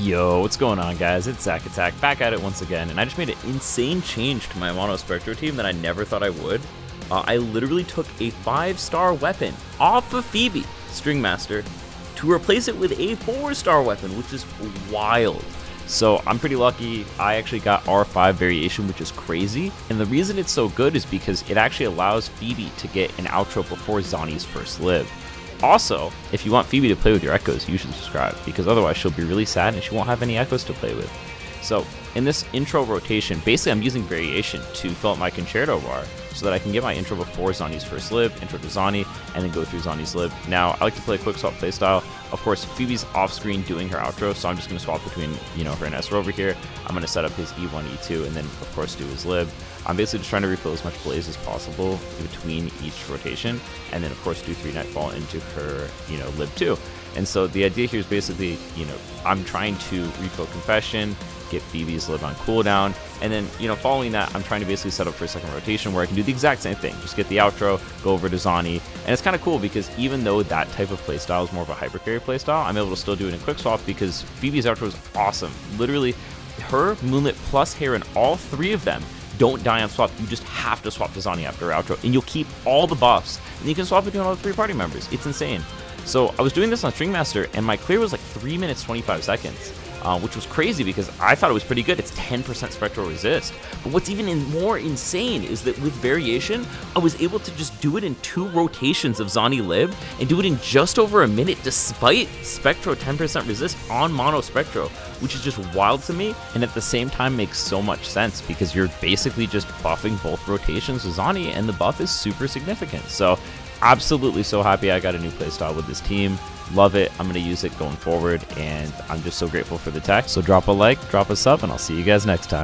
Yo, what's going on, guys? It's Zack Attack back at it once again, and I just made an insane change to my Mono Spectro team that I never thought I would. I literally took a 5-star weapon off of Phoebe, Stringmaster, to replace it with a 4-star weapon, which is wild. So I'm pretty lucky. I actually got R5 variation, which is crazy, and the reason it's so good is because it actually allows Phoebe to get an outro before Zani's first live. Also, if you want Phoebe to play with your echoes, you should subscribe, because otherwise she'll be really sad and she won't have any echoes to play with. So in this intro rotation, basically I'm using variation to fill up my concerto bar so that I can get my intro before Zani's first live, intro to Zani, and then go through Zani's live. Now, I like to play a quick swap playstyle. Of course, Phoebe's off screen doing her outro, so I'm just going to swap between, her and SRover here. I'm going to set up his E1, E2, and then of course do his live. I'm basically just trying to refill as much blaze as possible between each rotation, and then of course do 3 Nightfall into her, lib 2. And so the idea here is basically, I'm trying to refill Confession, get Phoebe's live on cooldown, and then, following that, I'm trying to basically set up for a second rotation where I can do the exact same thing. Just get the outro, go over to Zani, and it's kind of cool because even though that type of playstyle is more of a hyper carry playstyle, I'm able to still do it in quick swap because Phoebe's outro is awesome. Literally, her, Moonlit, plus Heron, all 3 of them don't die on swap. You just have to swap to Zani after her outro, and you'll keep all the buffs, and you can swap between all the 3 party members. It's insane. So I was doing this on Stringmaster, and my clear was like 3 minutes 25 seconds, which was crazy because I thought it was pretty good. It's 10% spectral resist. But what's even more insane is that with variation, I was able to just do it in 2 rotations of Zani Lib and do it in just over a minute despite Spectro 10% resist on Mono Spectro, which is just wild to me, and at the same time makes so much sense because you're basically just buffing both rotations with Zani, and the buff is super significant. So absolutely so happy I got a new playstyle with this team. Love it. I'm going to use it going forward, and I'm just so grateful for the tech. So drop a like, drop a sub, and I'll see you guys next time.